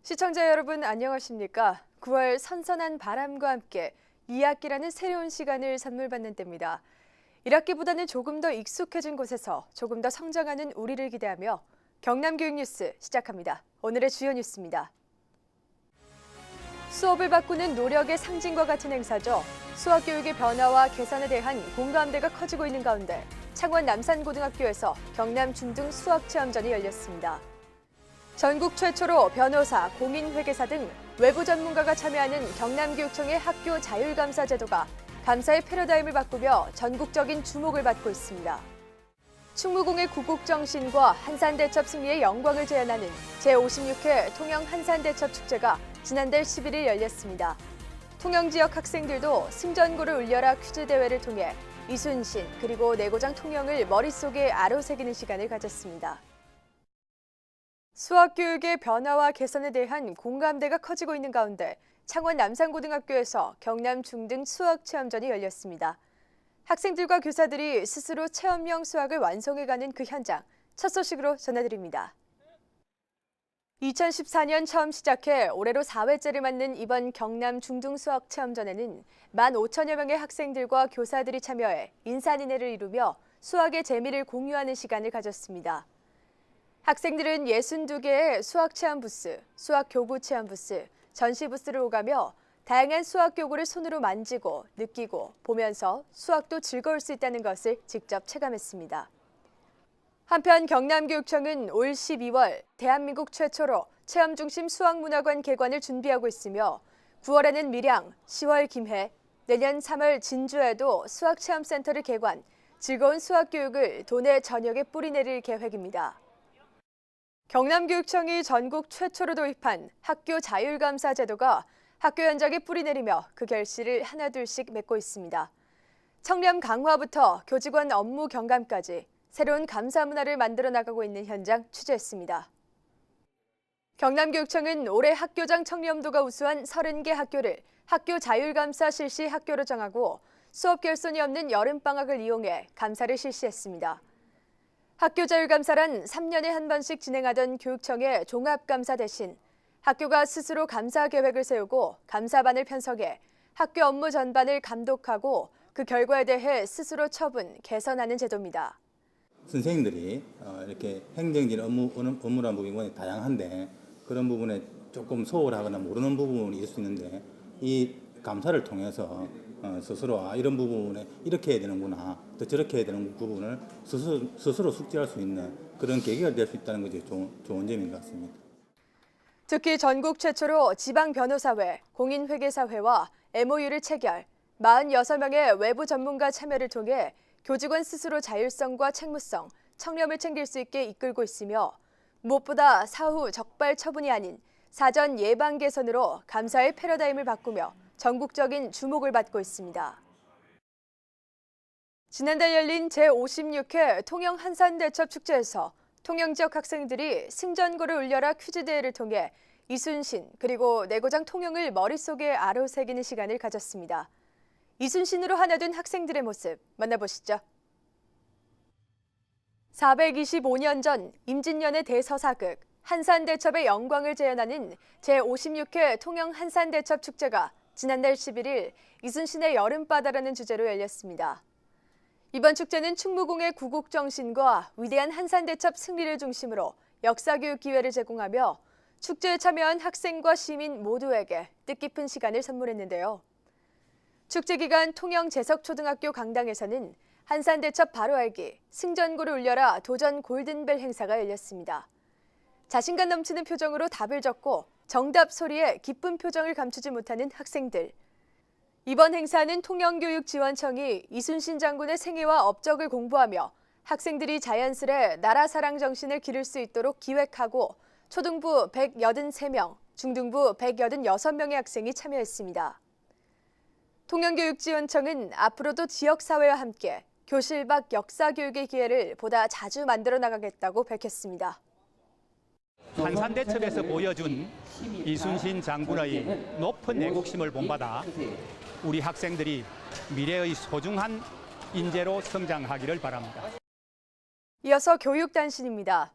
시청자 여러분 안녕하십니까? 9월 선선한 바람과 함께 2학기라는 새로운 시간을 선물받는 때입니다. 1학기보다는 조금 더 익숙해진 곳에서 조금 더 성장하는 우리를 기대하며 경남교육뉴스 시작합니다. 오늘의 주요 뉴스입니다. 수업을 바꾸는 노력의 상징과 같은 행사죠. 수학교육의 변화와 개선에 대한 공감대가 커지고 있는 가운데 창원 남산고등학교에서 경남 중등 수학체험전이 열렸습니다. 전국 최초로 변호사, 공인회계사 등 외부 전문가가 참여하는 경남교육청의 학교 자율감사 제도가 감사의 패러다임을 바꾸며 전국적인 주목을 받고 있습니다. 충무공의 구국정신과 한산대첩 승리의 영광을 재현하는 제56회 통영 한산대첩 축제가 지난달 11일 열렸습니다. 통영 지역 학생들도 승전고를 울려라 퀴즈 대회를 통해 이순신 그리고 내고장 통영을 머릿속에 아로새기는 시간을 가졌습니다. 수학교육의 변화와 개선에 대한 공감대가 커지고 있는 가운데 창원 남산고등학교에서 경남 중등 수학체험전이 열렸습니다. 학생들과 교사들이 스스로 체험형 수학을 완성해가는 그 현장, 첫 소식으로 전해드립니다. 2014년 처음 시작해 올해로 4회째를 맞는 이번 경남 중등 수학체험전에는 15,000여 명의 학생들과 교사들이 참여해 인산인해를 이루며 수학의 재미를 공유하는 시간을 가졌습니다. 학생들은 62개의 수학체험 부스, 수학교구 체험 부스, 전시 부스를 오가며 다양한 수학교구를 손으로 만지고 느끼고 보면서 수학도 즐거울 수 있다는 것을 직접 체감했습니다. 한편 경남교육청은 올 12월 대한민국 최초로 체험 중심 수학문화관 개관을 준비하고 있으며 9월에는 밀양, 10월 김해, 내년 3월 진주에도 수학체험센터를 개관, 즐거운 수학교육을 도내 전역에 뿌리내릴 계획입니다. 경남교육청이 전국 최초로 도입한 학교 자율감사 제도가 학교 현장에 뿌리내리며 그 결실을 하나둘씩 맺고 있습니다. 청렴 강화부터 교직원 업무 경감까지 새로운 감사 문화를 만들어 나가고 있는 현장 취재했습니다. 경남교육청은 올해 학교장 청렴도가 우수한 30개 학교를 학교 자율감사 실시 학교로 정하고 수업 결손이 없는 여름방학을 이용해 감사를 실시했습니다. 학교 자율감사란 3년에 한 번씩 진행하던 교육청의 종합감사 대신 학교가 스스로 감사 계획을 세우고 감사반을 편성해 학교 업무 전반을 감독하고 그 결과에 대해 스스로 처분, 개선하는 제도입니다. 선생님들이 이렇게 행정적인 업무라는 부분이 다양한데 그런 부분에 조금 소홀하거나 모르는 부분이 있을 수 있는데 이 감사를 통해서 스스로 이런 부분에 이렇게 해야 되는구나, 또 저렇게 해야 되는 부분을 스스로 숙지할 수 있는 그런 계기가 될 수 있다는 것이 좋은 점인 것 같습니다. 특히 전국 최초로 지방변호사회, 공인회계사회와 MOU를 체결, 46명의 외부 전문가 참여를 통해 교직원 스스로 자율성과 책무성, 청렴을 챙길 수 있게 이끌고 있으며 무엇보다 사후 적발 처분이 아닌 사전 예방 개선으로 감사의 패러다임을 바꾸며 전국적인 주목을 받고 있습니다. 지난달 열린 제56회 통영 한산대첩 축제에서 통영 지역 학생들이 승전고를 울려라 퀴즈 대회를 통해 이순신 그리고 내고장 통영을 머릿속에 아로새기는 시간을 가졌습니다. 이순신으로 하나된 학생들의 모습 만나보시죠. 425년 전 임진년의 대서사극 한산대첩의 영광을 재현하는 제56회 통영 한산대첩 축제가 지난달 11일 이순신의 여름바다라는 주제로 열렸습니다. 이번 축제는 충무공의 구국정신과 위대한 한산대첩 승리를 중심으로 역사교육 기회를 제공하며 축제에 참여한 학생과 시민 모두에게 뜻깊은 시간을 선물했는데요. 축제 기간 통영 재석초등학교 강당에서는 한산대첩 바로 알기, 승전고를 울려라 도전 골든벨 행사가 열렸습니다. 자신감 넘치는 표정으로 답을 적고 정답 소리에 기쁜 표정을 감추지 못하는 학생들. 이번 행사는 통영교육지원청이 이순신 장군의 생애와 업적을 공부하며 학생들이 자연스레 나라 사랑 정신을 기를 수 있도록 기획하고 초등부 183명, 중등부 186명의 학생이 참여했습니다. 통영교육지원청은 앞으로도 지역사회와 함께 교실 밖 역사교육의 기회를 보다 자주 만들어 나가겠다고 밝혔습니다. 한산대첩에서 보여준 이순신 장군의 높은 애국심을 본받아 우리 학생들이 미래의 소중한 인재로 성장하기를 바랍니다. 이어서 교육단신입니다.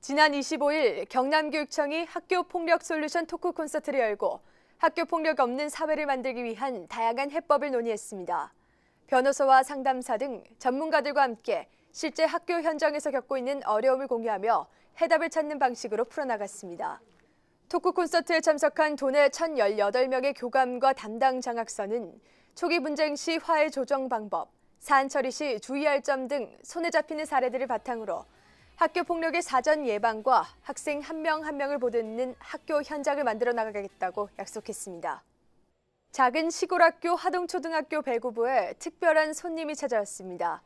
지난 25일 경남교육청이 학교폭력 솔루션 토크 콘서트를 열고 학교폭력 없는 사회를 만들기 위한 다양한 해법을 논의했습니다. 변호사와 상담사 등 전문가들과 함께 실제 학교 현장에서 겪고 있는 어려움을 공유하며 해답을 찾는 방식으로 풀어나갔습니다. 토크 콘서트에 참석한 도내 1,018명의 교감과 담당 장학선은 초기 분쟁 시 화해 조정 방법, 사안 처리 시 주의할 점 등 손에 잡히는 사례들을 바탕으로 학교 폭력의 사전 예방과 학생 한 명 한 명을 보듬는 학교 현장을 만들어 나가겠다고 약속했습니다. 작은 시골 학교 하동초등학교 배구부에 특별한 손님이 찾아왔습니다.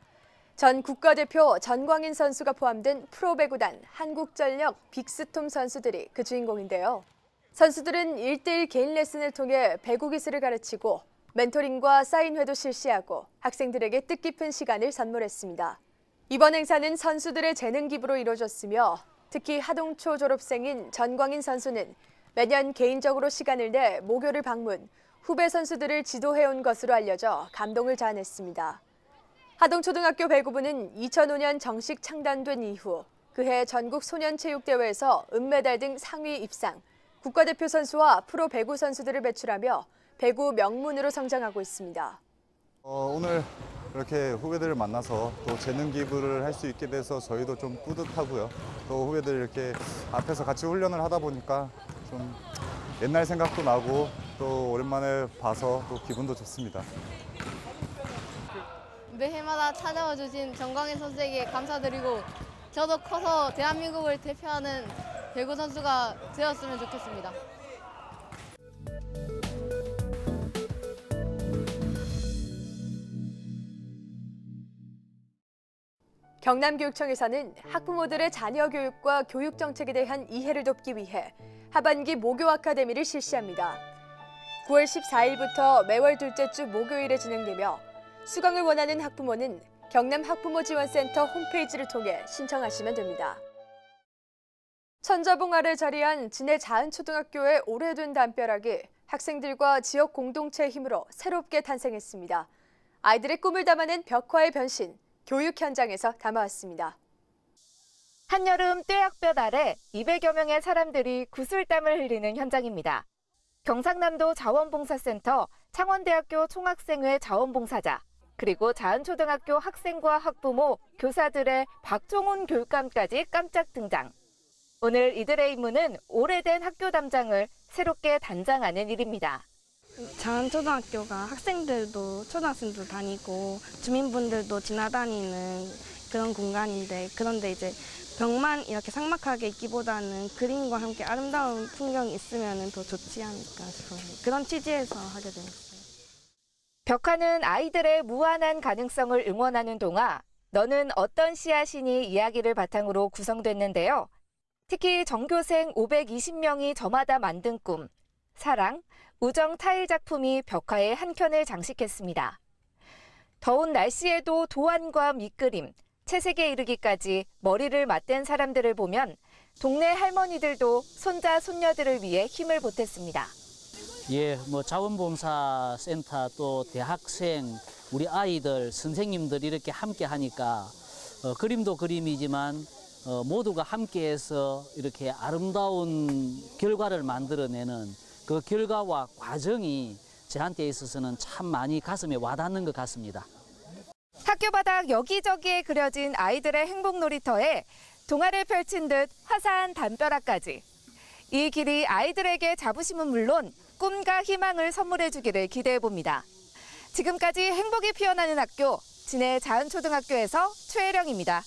전 국가대표 전광인 선수가 포함된 프로배구단 한국전력 빅스톰 선수들이 그 주인공인데요. 선수들은 1대1 개인 레슨을 통해 배구 기술을 가르치고 멘토링과 사인회도 실시하고 학생들에게 뜻깊은 시간을 선물했습니다. 이번 행사는 선수들의 재능 기부로 이루어졌으며 특히 하동초 졸업생인 전광인 선수는 매년 개인적으로 시간을 내 모교를 방문, 후배 선수들을 지도해온 것으로 알려져 감동을 자아냈습니다. 하동초등학교 배구부는 2005년 정식 창단된 이후 그해 전국 소년체육대회에서 은메달 등 상위 입상, 국가대표 선수와 프로 배구 선수들을 배출하며 배구 명문으로 성장하고 있습니다. 오늘 이렇게 후배들을 만나서 또 재능 기부를 할 수 있게 돼서 저희도 좀 뿌듯하고요. 또 후배들 이렇게 앞에서 같이 훈련을 하다 보니까 좀 옛날 생각도 나고 또 오랜만에 봐서 또 기분도 좋습니다. 매해마다 찾아와 주신 전광인 선수에게 감사드리고 저도 커서 대한민국을 대표하는 배구 선수가 되었으면 좋겠습니다. 경남교육청에서는 학부모들의 자녀 교육과 교육 정책에 대한 이해를 돕기 위해 하반기 모교 아카데미를 실시합니다. 9월 14일부터 매월 둘째 주 목요일에 진행되며 수강을 원하는 학부모는 경남 학부모지원센터 홈페이지를 통해 신청하시면 됩니다. 천자봉 아래 자리한 진해 자은초등학교의 오래된 담벼락이 학생들과 지역 공동체의 힘으로 새롭게 탄생했습니다. 아이들의 꿈을 담아낸 벽화의 변신, 교육 현장에서 담아왔습니다. 한여름 뙤약볕 아래 200여 명의 사람들이 구슬땀을 흘리는 현장입니다. 경상남도 자원봉사센터, 창원대학교 총학생회 자원봉사자, 그리고 자은초등학교 학생과 학부모, 교사들의 박종훈 교육감까지 깜짝 등장. 오늘 이들의 임무는 오래된 학교 담장을 새롭게 단장하는 일입니다. 자은초등학교가 학생들도 초등학생도 다니고 주민분들도 지나다니는 그런 공간인데, 그런데 이제 벽만 이렇게 삭막하게 있기보다는 그림과 함께 아름다운 풍경이 있으면 더 좋지 않을까 싶어요. 그런 취지에서 하게 되었어요. 벽화는 아이들의 무한한 가능성을 응원하는 동화, 너는 어떤 씨앗이니 이야기를 바탕으로 구성됐는데요. 특히 전교생 520명이 저마다 만든 꿈, 사랑, 우정 타일 작품이 벽화의 한 켠을 장식했습니다. 더운 날씨에도 도안과 밑그림, 채색에 이르기까지 머리를 맞댄 사람들을 보면 동네 할머니들도 손자, 손녀들을 위해 힘을 보탰습니다. 예, 자원봉사센터 또 대학생, 우리 아이들, 선생님들 이렇게 함께 하니까 그림도 그림이지만 모두가 함께해서 이렇게 아름다운 결과를 만들어내는 그 결과와 과정이 저한테 있어서는 참 많이 가슴에 와닿는 것 같습니다. 학교 바닥 여기저기에 그려진 아이들의 행복 놀이터에 동화를 펼친 듯 화사한 담벼락까지. 이 길이 아이들에게 자부심은 물론 꿈과 희망을 선물해 주기를 기대해 봅니다. 지금까지 행복이 피어나는 학교, 진해 자은초등학교에서 최혜령입니다.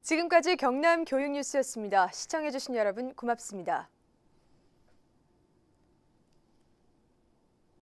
지금까지 경남 교육뉴스였습니다. 시청해주신 여러분 고맙습니다.